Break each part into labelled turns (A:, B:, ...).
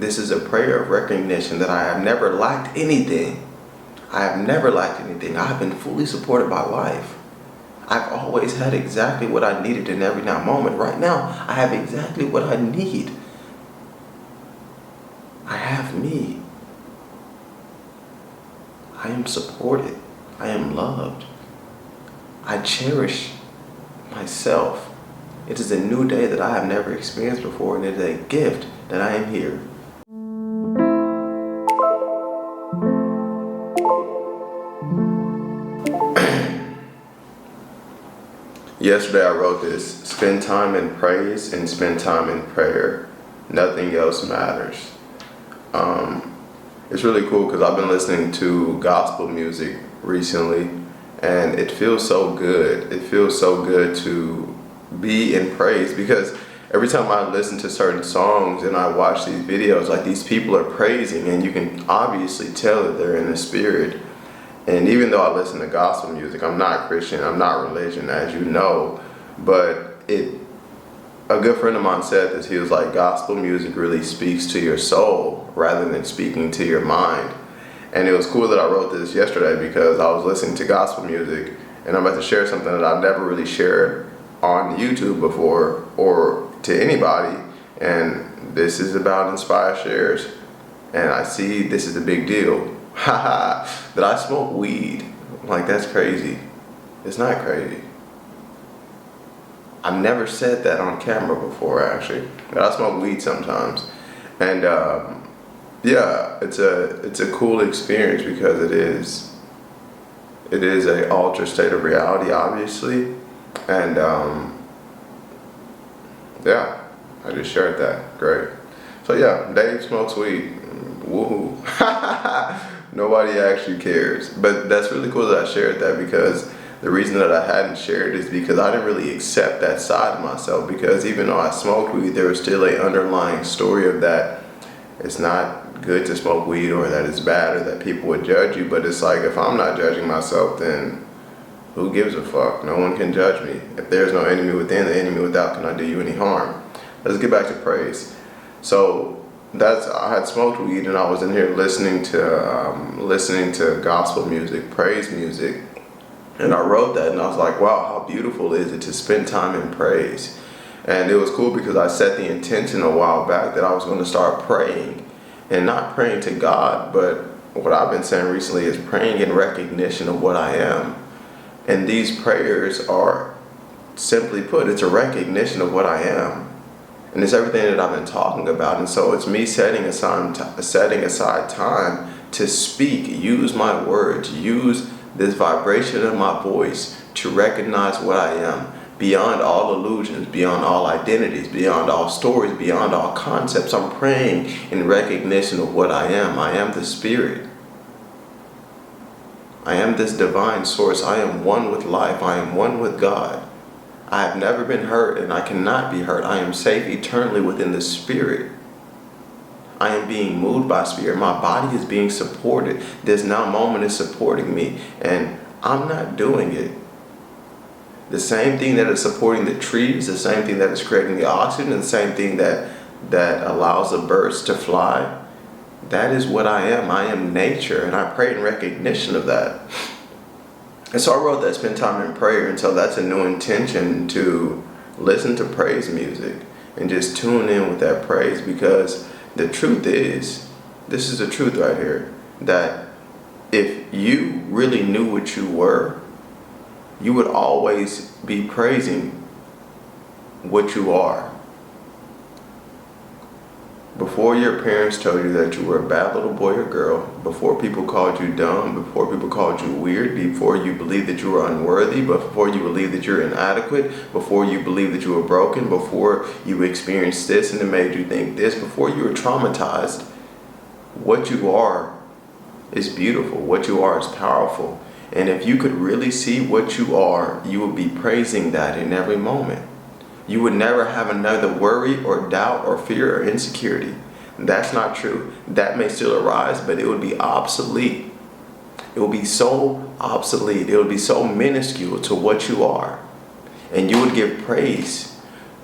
A: This is a prayer of recognition that I have never lacked anything. I have never lacked anything. I have been fully supported by life. I've always had exactly what I needed in every now moment. Right now, I have exactly what I need. I have me. I am supported. I am loved. I cherish myself. It is a new day that I have never experienced before, and it is a gift that I am here. Yesterday I wrote this: spend time in praise and spend time in prayer. Nothing else matters. It's really cool because I've been listening to gospel music recently, and it feels so good. It feels so good to be in praise, because every time I listen to certain songs and I watch these videos, like, these people are praising, and you can obviously tell that they're in the spirit. And even though I listen to gospel music, I'm not Christian, I'm not religion, as you know, but a good friend of mine said this. He was like, gospel music really speaks to your soul rather than speaking to your mind. And it was cool that I wrote this yesterday because I was listening to gospel music, and I'm about to share something that I've never really shared on YouTube before or to anybody. And this is about Inspire Shares. And I see this is a big deal. Haha, that I smoke weed. Like, that's crazy. It's not crazy. I've never said that on camera before, actually, but I smoke weed sometimes. And yeah, it's a cool experience because it is a altered state of reality, obviously. And yeah, I just shared that. Great. So yeah, Dave smokes weed. Woohoo. Nobody actually cares. But that's really cool that I shared that, because the reason that I hadn't shared is because I didn't really accept that side of myself, because even though I smoked weed, there was still an underlying story of that it's not good to smoke weed, or that it's bad, or that people would judge you. But it's like, if I'm not judging myself, then who gives a fuck? No one can judge me. If there's no enemy within, the enemy without cannot do you any harm. Let's get back to praise. So I had smoked weed, and I was in here listening to gospel music, praise music. And I wrote that, and I was like, wow, how beautiful is it to spend time in praise. And it was cool because I set the intention a while back that I was going to start praying, and not praying to God, but what I've been saying recently is praying in recognition of what I am. And these prayers are, simply put, it's a recognition of what I am. And it's everything that I've been talking about. And so it's me setting aside time to speak, use my words, use this vibration of my voice to recognize what I am, beyond all illusions, beyond all identities, beyond all stories, beyond all concepts. I'm praying in recognition of what I am. I am the Spirit. I am this divine source. I am one with life. I am one with God. I have never been hurt, and I cannot be hurt. I am safe eternally within the Spirit. I am being moved by Spirit. My body is being supported. This now moment is supporting me, and I'm not doing it. The same thing that is supporting the trees, the same thing that is creating the oxygen, and the same thing that allows the birds to fly, that is what I am. I am nature, and I pray in recognition of that. And so I wrote that, spend time in prayer. And so that's a new intention, to listen to praise music and just tune in with that praise, because the truth is, this is the truth right here, that if you really knew what you were, you would always be praising what you are. Before your parents told you that you were a bad little boy or girl, before people called you dumb, before people called you weird, before you believed that you were unworthy, before you believed that you're inadequate, before you believed that you were broken, before you experienced this and it made you think this, before you were traumatized, what you are is beautiful. What you are is powerful. And if you could really see what you are, you would be praising that in every moment. You would never have another worry or doubt or fear or insecurity. That's not true. That may still arise, but it would be obsolete. It would be so obsolete. It would be so minuscule to what you are. And you would give praise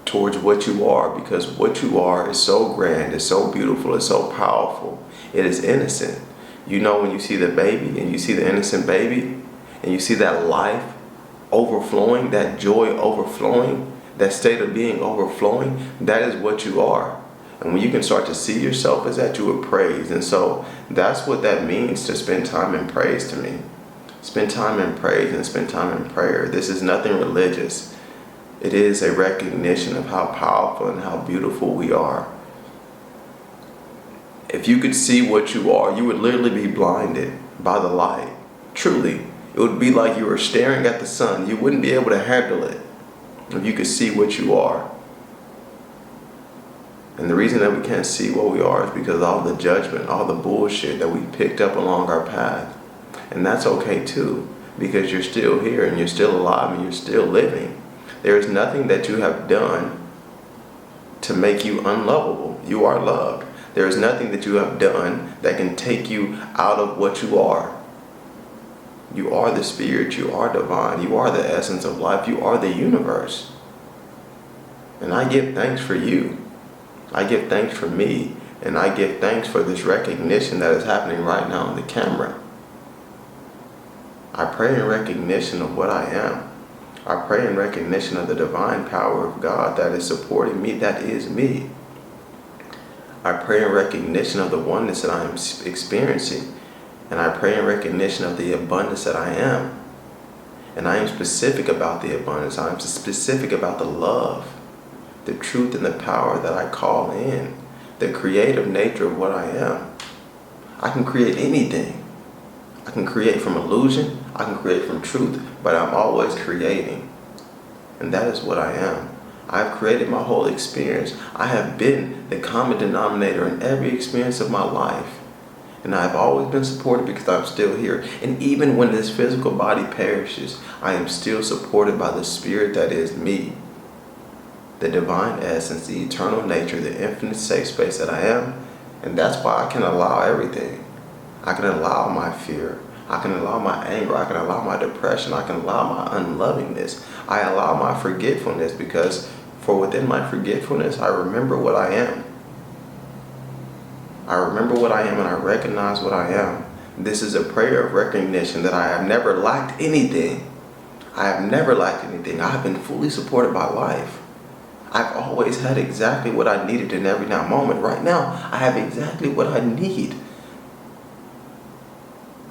A: towards what you are, because what you are is so grand, it's so beautiful, it's so powerful. It is innocent. You know, when you see the baby and you see the innocent baby and you see that life overflowing, that joy overflowing, that state of being overflowing, that is what you are. And when you can start to see yourself as that, you would praise. And so that's what that means, to spend time in praise to me. Spend time in praise and spend time in prayer. This is nothing religious. It is a recognition of how powerful and how beautiful we are. If you could see what you are, you would literally be blinded by the light. Truly. It would be like you were staring at the sun. You wouldn't be able to handle it if you could see what you are. And the reason that we can't see what we are is because of all the judgment, all the bullshit that we picked up along our path. And that's okay too, because you're still here and you're still alive and you're still living. There is nothing that you have done to make you unlovable. You are loved. There is nothing that you have done that can take you out of what you are. You are the spirit, you are divine, you are the essence of life, you are the universe. And I give thanks for you. I give thanks for me, and I give thanks for this recognition that is happening right now on the camera. I pray in recognition of what I am. I pray in recognition of the divine power of God that is supporting me, that is me. I pray in recognition of the oneness that I am experiencing, and I pray in recognition of the abundance that I am. And I am specific about the abundance. I am specific about the love, the truth and the power that I call in, the creative nature of what I am. I can create anything. I can create from illusion, I can create from truth, but I'm always creating. And that is what I am. I've created my whole experience. I have been the common denominator in every experience of my life. And I've always been supported because I'm still here. And even when this physical body perishes, I am still supported by the spirit that is me. The divine essence, the eternal nature, the infinite safe space that I am. And that's why I can allow everything. I can allow my fear. I can allow my anger. I can allow my depression. I can allow my unlovingness. I allow my forgetfulness, because for within my forgetfulness, I remember what I am. I remember what I am and I recognize what I am. This is a prayer of recognition that I have never lacked anything. I have never lacked anything. I have been fully supported by life. I've always had exactly what I needed in every now moment. Right now, I have exactly what I need.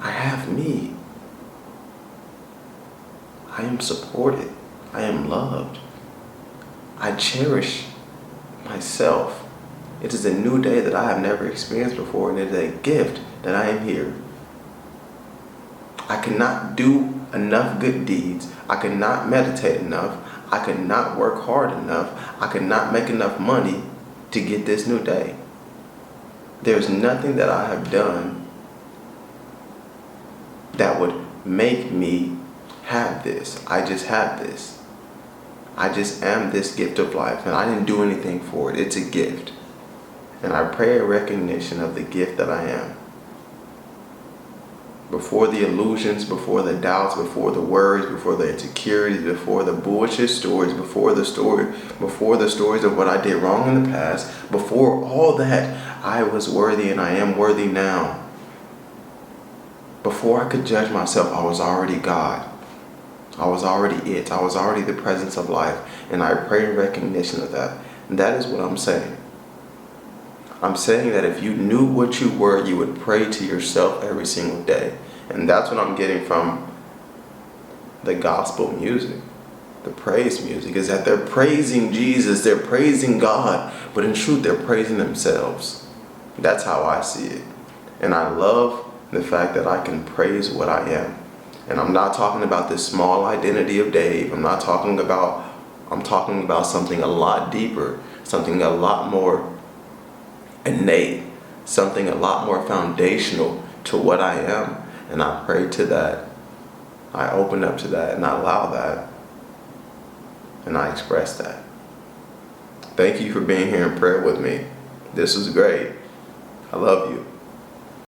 A: I have me. I am supported. I am loved. I cherish myself. It is a new day that I have never experienced before, and it is a gift that I am here. I cannot do enough good deeds. I cannot meditate enough. I cannot work hard enough. I cannot make enough money to get this new day. There's nothing that I have done that would make me have this. I just have this. I just am this gift of life, and I didn't do anything for it. It's a gift. And I pray a recognition of the gift that I am. Before the illusions, before the doubts, before the worries, before the insecurities, before the bullshit stories, before the stories of what I did wrong in the past, before all that, I was worthy and I am worthy now. Before I could judge myself, I was already God. I was already it. I was already the presence of life. And I pray in recognition of that. And that is what I'm saying. I'm saying that if you knew what you were, you would pray to yourself every single day. And that's what I'm getting from the gospel music, the praise music, is that they're praising Jesus, they're praising God, but in truth, they're praising themselves. That's how I see it. And I love the fact that I can praise what I am. And I'm not talking about this small identity of Dave. I'm talking about something a lot deeper, something a lot more innate, something a lot more foundational to what I am. And I pray to that. I open up to that and I allow that. And I express that. Thank you for being here in prayer with me. This was great. I love you.